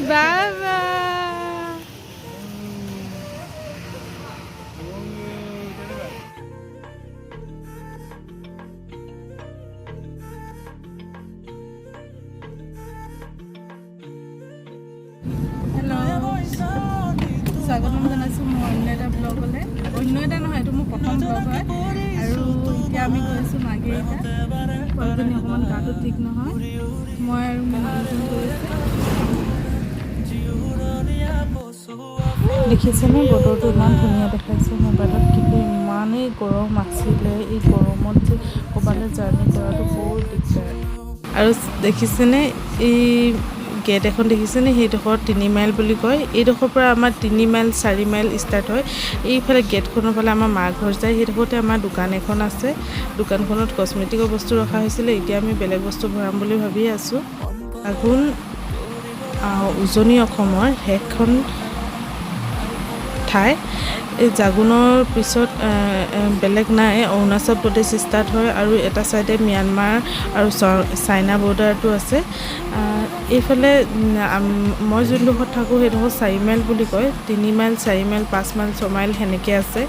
বাবা স্বাগতম জনাইছোঁ মোৰ অন্য এটা ব্লগলৈ। অন্য এটা নহয়, এইটো মোৰ প্ৰথম ব্লগ হয়। আৰু এতিয়া আমি গৈ আছোঁ মাৰ্ঘেৰিটা। পোৱালীজনী অকণমান গাটো ঠিক নহয়, মই আৰু মোৰ মানুহজন গৈ আছোঁ। দেখিছেনে বতৰটো ইমান ধুনীয়া দেখাইছে মোবাইলত, কিন্তু ইমানেই গৰম আছিলে। এই গৰমত যে ক'ৰবালৈ জাৰ্ণি কৰাটো বহুত দিগদাৰ। আৰু দেখিছেনে এই গেট এখন দেখিছেনে, সেইডোখৰ 3 মাইল বুলি কয়। এইডোখৰৰ পৰা আমাৰ 3 মাইল 4 মাইল ষ্টাৰ্ট হয়। এইফালে গেটখনৰ ফালে আমাৰ মা ঘৰ যায়। সেইডোখৰতে আমাৰ দোকান এখন আছে। দোকানখনত কচমেটিকৰ বস্তু ৰখা হৈছিলে। এতিয়া আমি বেলেগ বস্তু ভৰাম বুলি ভাবি আছোঁ। আঘোণ উজনি অসমৰ সেইখন ঠাই। এই জাগুনৰ পিছত বেলেগ নাই, অৰুণাচল প্ৰদেশ ষ্টাৰ্ট হয় আৰু এটা ছাইডে ম্যানমাৰ আৰু চাইনা বৰ্ডাৰটো আছে। এইফালে মই যোনডোখৰত থাকোঁ সেইডোখৰ 4 মাইল বুলি কয়। 3 মাইল 4 মাইল 5 মাইল 6 মাইল সেনেকৈ আছে।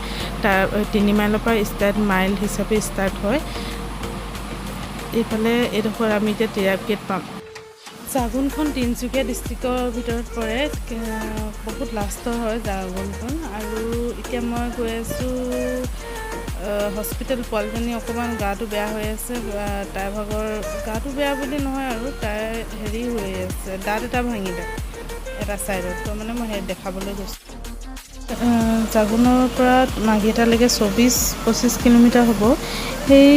তাৰ 3 মাইলৰ পৰা ষ্টাৰ্ট মাইল হিচাপে ষ্টাৰ্ট হয়। এইফালে এইডোখৰ আমি এতিয়া টিৰাপ গেট পাম। জাগুনখন তিনিচুকীয়া ডিষ্ট্ৰিক্টৰ ভিতৰত পৰে, বহুত লাষ্টৰ হয় জাগুনখন। আৰু এতিয়া মই গৈ আছোঁ হস্পিটেল। পোৱালীজনী অকণমান গাটো বেয়া হৈ আছে। তাইৰ ভাগৰ গাটো বেয়া বুলি নহয় আৰু তাই হেৰি হৈ আছে, দাঁত এটা ভাঙিলে এটা ছাইডত। তো মানে মই সেই দেখাবলৈ গৈছোঁ। জাগুনৰ পৰা মাৰ্ঘেৰিটালৈকে 24-25 কিলোমিটাৰ হ'ব। এই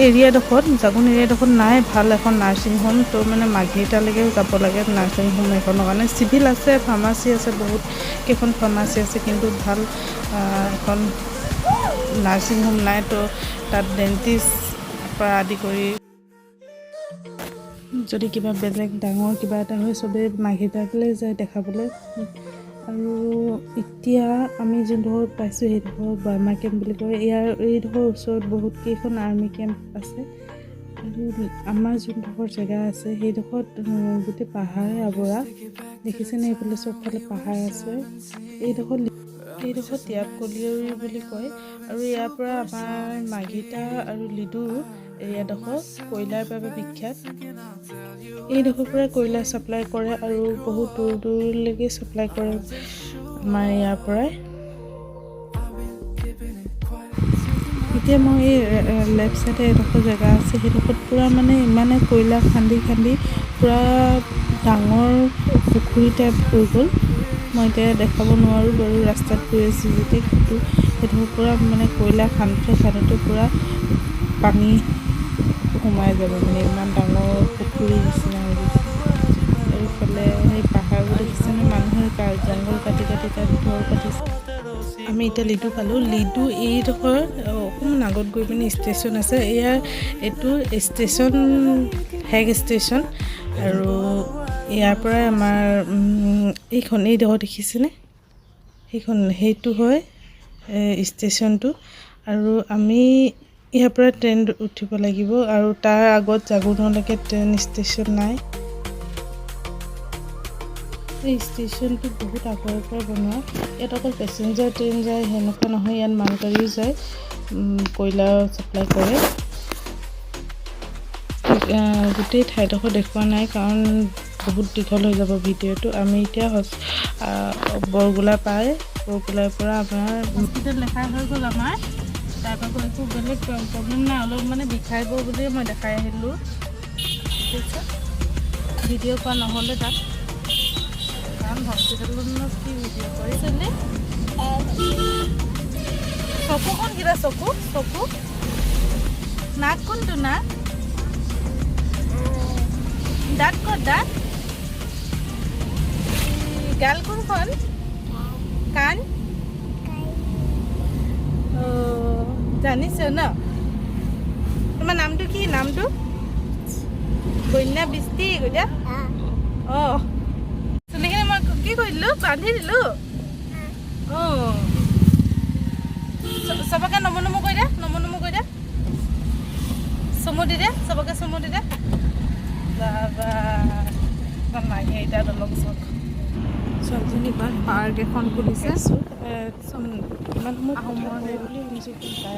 এৰিয়াডোখৰত জাগুন এৰিয়াডোখৰত নাই ভাল এখন নাৰ্ছিং হোম। তো মানে মাৰ্ঘেৰিটালৈকে যাব লাগে নাৰ্ছিং হোম এখনৰ কাৰণে। চিভিল আছে, ফাৰ্মাচী আছে, বহুত কেইখন ফাৰ্মাচী আছে, কিন্তু ভাল এখন নাৰ্ছিং হোম নাই। তো তাত ডেণ্টিষ্ট পৰা আদি কৰি যদি কিবা বেলেগ ডাঙৰ কিবা এটা হয়, চবেই মাৰ্ঘেৰিটালৈ যায় দেখাবলৈ। আৰু এতিয়া আমি যোনডোখৰত পাইছোঁ সেইডোখৰ বাৰ্মা কেম্প বুলি কয়। এইডোখৰ ওচৰত বহুত কেইখন আৰ্মি কেম্প আছে। আৰু আমাৰ যোনডোখৰ জেগা আছে সেইডোখৰত গোটেই পাহাৰে আৱৰা। দেখিছেনে, এইফালে চবফালে পাহাৰ আছে। এইডোখৰ টিয়াপ কলিয়ৰী বুলি কয়। আৰু ইয়াৰ পৰা আমাৰ মাৰ্ঘেৰিটা আৰু লিডু এৰিয়াডোখৰ কয়লাৰ বাবে বিখ্যাত। এইডোখৰ পৰা কয়লা ছাপ্লাই কৰে আৰু বহুত দূৰ দূৰলৈকে ছাপ্লাই কৰে আমাৰ ইয়াৰ পৰাই। এতিয়া মই এই লেফ্ট ছাইডে এডোখৰ জেগা আছে, সেইডোখৰত পূৰা মানে ইমানে কয়লা খান্দি পূৰা ডাঙৰ পুখুৰী টাইপ হৈ গ'ল। মই এতিয়া দেখাব নোৱাৰোঁ বাৰু, ৰাস্তাত গৈ আছোঁ যেতিয়া। কিন্তু সেইডোখৰ পূৰা মানে কয়লা খান্দোতে পূৰা পানী সোমাই যাব, মানে ইমান ডাঙৰ পুখুৰী নিচিনা হৈ গৈছে। এইফালে সেই পাহাৰবোৰ দেখিছেনে, মানুহে জংঘল কাটি তাত ঘৰ পাতিছে। আমি এতিয়া লিডু পালোঁ। লিডু এইডোখৰ অকণমান আগত গৈ পিনি ষ্টেচন আছে। এইটো ষ্টেচন হেগ ষ্টেচন। আৰু ইয়াৰ পৰাই আমাৰ এইডোখৰ দেখিছেনে, সেইটো হয় ষ্টেচনটো। আৰু আমি ইয়াৰ পৰা ট্ৰেইন উঠিব লাগিব, আৰু তাৰ আগত জাগুনলৈকে ট্ৰেইন ষ্টেচন নাই। এই ষ্টেচনটো বহুত আগৰ পৰা বনোৱা। ইয়াত অকল পেচেঞ্জাৰ ট্ৰেইন যায় সেনেকুৱা নহয়, ইয়াত মালগাড়ীও যায়, কয়লা ছাপ্লাই কৰে। গোটেই ঠাইডোখৰ দেখুওৱা নাই কাৰণ বহুত দীঘল হৈ যাব ভিডিঅ'টো। আমি এতিয়া বৰগোলা বৰগোলাৰ পৰা আমাৰ হস্পিটেল দেখাই হৈ গ'ল আমাৰ। তাৰপৰা একো বেলেগ প্ৰব্লেম নাই, অলপ মানে বিষাইব বুলিয়ে মই দেখাই আহিলোঁ। ভিডিঅ' কৰা নহ'লে তাত, কাৰণ হস্পিটেলত কি ভিডিঅ' কৰিছেনে। চকুখন কিবা চকু নাক কোনটো নাক, দাঁত ক'ত দাঁত, গাল কোনখন, কাণ জানিছ ন। তোমাৰ নামটো কি, নামটো বন্যা বৃষ্টি কৈছা। অঁ চুলিখিনি মই কি কৰি দিলোঁ, বান্ধি দিলোঁ। অঁ চবকে নমো কৰি দে, চমু দি দে, চবকে চমু দি দে। বাবা মাহী আইতা দলং চক ছোৱালীজনী বাৰ পাৰ্ক এখন খুলিছে ইমান সময় বুলি শুনিছোঁ কথা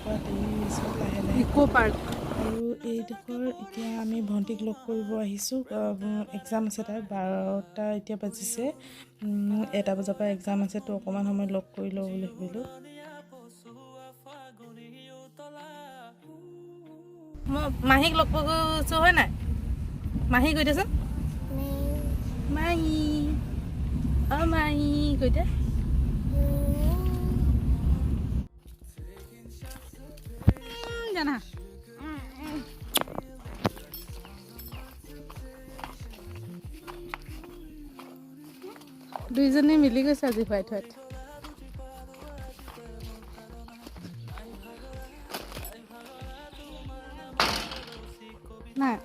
কোৱা দেৰি হৈছে লাহে লাহে ইক' পাৰ্ক আৰু এইডোখৰ এতিয়া আমি ভণ্টিক লগ কৰিব আহিছোঁ এক্সাম আছে তাই 12টা এতিয়া বাজিছে 1টা বজাৰ পৰা এক্সাম আছে তো অকণমান সময় লগ কৰি লওঁ বুলি ভাবিলোঁ মই মাহীক লগ কৰিছোঁ হয় নাই মাহী কৈ দেচোন মাহী অ' মাহী কৈ দে জানা দুইজনী মিলি গৈছে আজি হোৱাইট হোৱাইট নাই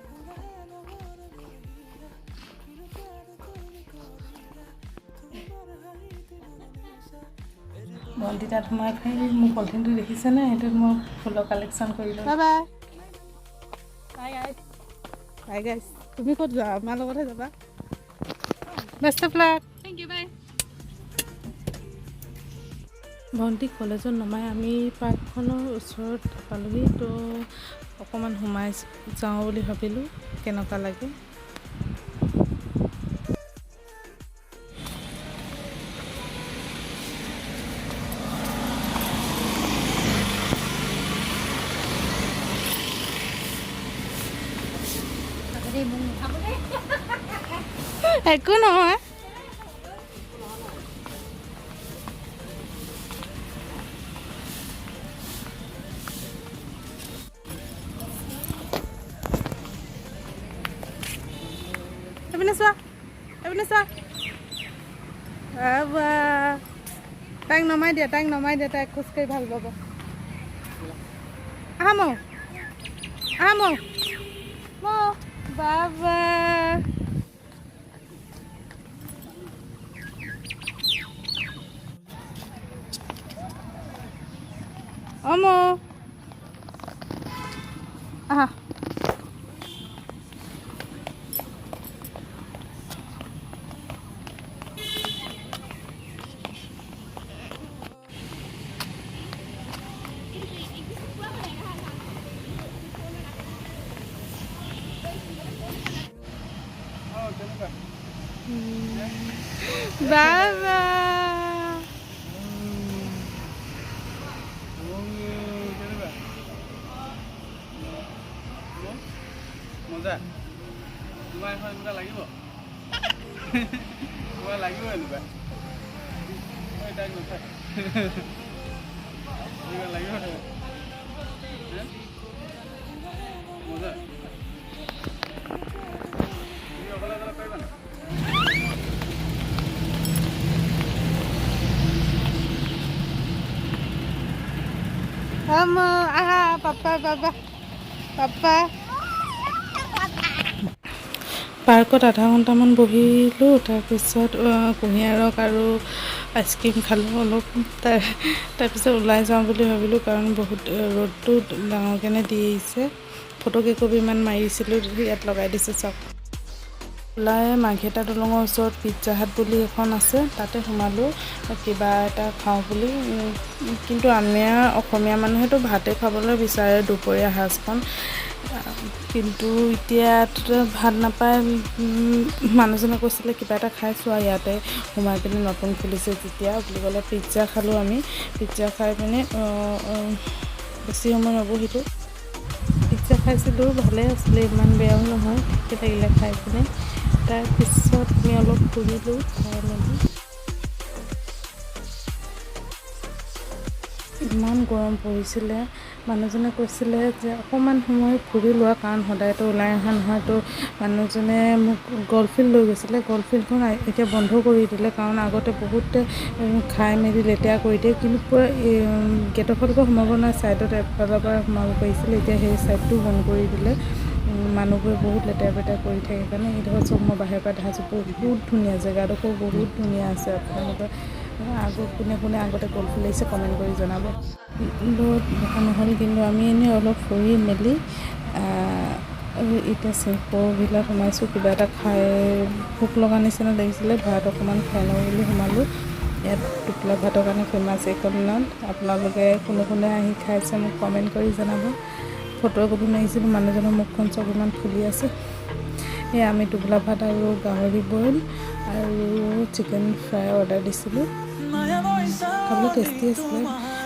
ভণ্টি তাত সোমাই খাই মোৰ পলিথিনটো দেখিছেনে সেইটোত মই ফুলৰ কালেকশ্যন কৰিলোঁ বাই বাই বাই গাইছ বাই গাইছ তুমি ক'ত যোৱা আমাৰ লগতহে যাবা best of luck thank you bye ভণ্টিক কলেজত নমাই আমি পাৰ্কখনৰ ওচৰত পালোহি তো অকণমান সোমাই যাওঁ বুলি ভাবিলোঁ কেনেকুৱা লাগে একো নহয় এইপিনে চোৱা তাইক নমাই দিয়া তাইক খোজকাঢ়ি ভাল পাব আহা বাবা অমো আহা বাবা মজা তোমাৰ এখন এনেকুৱা লাগিব তোমাৰ লাগিব এনেকুৱা তাইক নথাক লাগিব মজা তুমি অকলে অকলে পাৰিবা না আহা পাপা পাৰ্কত আধা ঘণ্টামান বহিলোঁ তাৰপিছত কুঁহিয়াৰ ৰস আৰু আইচক্ৰীম খালোঁ অলপ তাৰপিছত ওলাই যাওঁ বুলি ভাবিলোঁ কাৰণ বহুত ৰ'দটো ডাঙৰকৈ দি আহিছে ফটো কেইকপিমান মাৰিছিলোঁ ইয়াত লগাই দিছোঁ চাওক ওলাই মাঘেটা দলঙৰ ওচৰত পিজ্জা হাট বুলি এখন আছে তাতে সোমালোঁ কিবা এটা খাওঁ বুলি কিন্তু আমাৰ অসমীয়া মানুহেতো ভাতে খাবলৈ বিচাৰে দুপৰীয়া সাজখন কিন্তু এতিয়া ভাত নাপায় মানুহজনে কৈছিলে কিবা এটা খাই চোৱা ইয়াতে সোমাই পিনি নতুন খুলিছে যেতিয়া বুলি ক'লে পিজ্জা খালোঁ আমি পিজ্জা খাই পিনে বেছি সময় নবহিলোঁ পিজ্জা খাইছিলোঁ ভালে আছিলে ইমান বেয়াও নহয় ঠিকে লাগিলে খাই পিনে তাৰপিছত আমি অলপ ফুৰিলোঁ খাই মেলি ইমান গৰম পৰিছিলে মানুহজনে কৈছিলে যে অকণমান সময় ফুৰি লোৱা কাৰণ সদায়তো ওলাই অহা নহয় তো মানুহজনে মোক গল্ফিল্ড লৈ গৈছিলে গল্ফিল্ডখন এতিয়া বন্ধ কৰি দিলে কাৰণ আগতে বহুতে খাই মেলি লেতেৰা কৰি দিয়ে কিন্তু পূৰা গেটৰ ফালৰ পৰা সোমাব নোৱাৰে ছাইডত এফালৰ পৰা সোমাব পাৰিছিলে এতিয়া সেই ছাইডটো বন্ধ কৰি দিলে মানুহবোৰে বহুত লেতেৰা পেতেৰা কৰি থাকে কাৰণে এইডোখৰ চব মই বাহিৰৰ পৰা দেখাইছোঁ বহুত ধুনীয়া জেগাডোখৰ বহুত ধুনীয়া আছে আপোনালোকে আগত কোনে আগতে গল্ফিল্ড আহিছে কমেণ্ট কৰি জনাব দেখা নহ'ল কিন্তু আমি এনেই অলপ ফুৰি মেলি আৰু এতিয়া চিংফৰভিলত সোমাইছোঁ। কিবা এটা খাই ভোক লগা নিচিনা লাগিছিলে, ভাত অকণমান খাই লওঁ বুলি সোমালোঁ। ইয়াত টোপোলা ভাতৰ কাৰণে ফেমাছ এইখনত। আপোনালোকে কোনে কোনে আহি খাইছে মোক কমেণ্ট কৰি জনাব। ফটো একপি মাৰিছিলোঁ, মানুহজনৰ মুখখন চব ইমান ফুলি আছে। এয়া আমি টোপোলা ভাত আৰু গাহৰি বইল আৰু চিকেন ফ্ৰাই অৰ্ডাৰ দিছিলোঁ। খাবলৈ টেষ্টি আছিলে।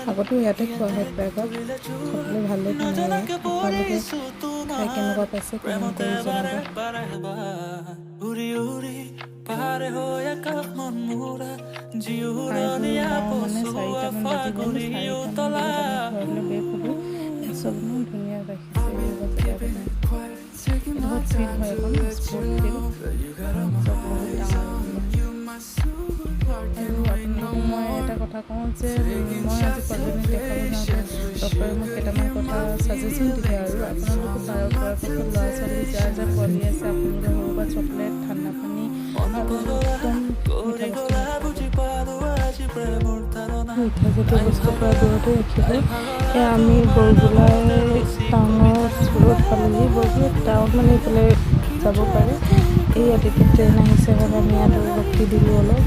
আগতেও ইয়াতে খোৱা হয় প্ৰায়ভাগ, খাবলৈ ভালেই বনায় ইয়াত। আপোনালোকে খাই কেনেকুৱা পাইছে কমেণ্ট কৰি জনাব। মানে 4টামান বাজি গ'ল। 4টামান বজাত আমি ঘৰলৈ বেক হ'লোঁ। চব ইমান ধুনীয়া ৰাখিছে জেগাবিলাক। বহুত ফিল্ড হয় এখন, স্পৰ্ট ফিল্ড, চব বহুত ডাঙৰ। আৰু আপোনালোকক মই এটা কথা কওঁ যে মই আজি পোৱালিজনীক দেখাব যাওঁতে ডক্টৰে মোক কেইটামান কথা ছাজেশ্যন দিলে। আৰু আপোনালোকে পৰাপক্ষত ল'ৰা ছোৱালী যাৰ যাৰ পোৱালি আছে, আপোনালোকে সৰুৰ পৰা চকলেট, ঠাণ্ডা পানী আৰু একদম মিঠাজাতীয় বস্তুৰ পৰা দূৰতে ৰাখিব। এয়া আমি বৰগোলাই টাউনৰ ওচৰত পালোহি। বৰগোলাই টাউন মানে এইফালে যাব পাৰে। এই ইয়াত ট্ৰেইন আহিছে কাৰণে আমি ইয়াত ৰখি দিলোঁ অলপ।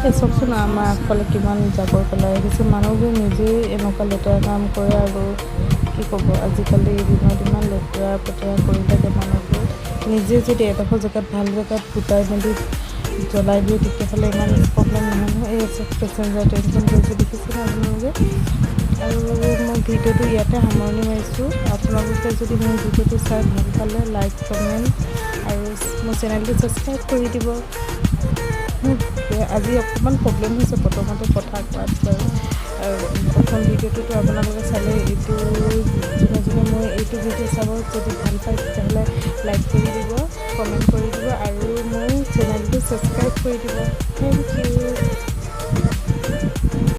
এই চাওকচোন আমাৰ আগফালে কিমান জাবৰ পেলাই ৰাখিছে। মানুহবোৰ নিজেই এনেকুৱা লেতেৰা কাম কৰে। আৰু কি ক'ব, আজিকালি দিনত ইমান লেতেৰা পেতেৰা কৰি থাকে মানুহবোৰ। নিজে যদি এডোখৰ জেগাত ভাল জেগাত গোটাই মেলি জ্বলাই দিয়ে তেতিয়াহ'লে ইমান প্ৰব্লেম নহয় নহয়। এই চব পেচেঞ্জাৰ ট্ৰেইনখন গৈছে দেখিছেনে আপোনালোকে। আৰু মই ভিডিঅ'টো ইয়াতে সামৰণি মাৰিছোঁ। আপোনালোকে যদি মোৰ ভিডিঅ'টো চাই ভাল পালে লাইক, কমেণ্ট আৰু মোৰ চেনেলটো ছাবস্ক্ৰাইব কৰি দিব। আজি অকণমান প্ৰব্লেম হৈছে প্ৰথমতে কথা কোৱাত বাৰু। প্ৰথম ভিডিঅ'টোতো আপোনালোকে চালে, এইটো যোনে মই এইটো ভিডিঅ' চাব যদি ভাল পায় তেতিয়াহ'লে লাইক কৰি দিব, কমেণ্ট কৰি দিব আৰু মোৰ চেনেলটো ছাবস্ক্ৰাইব কৰি দিব।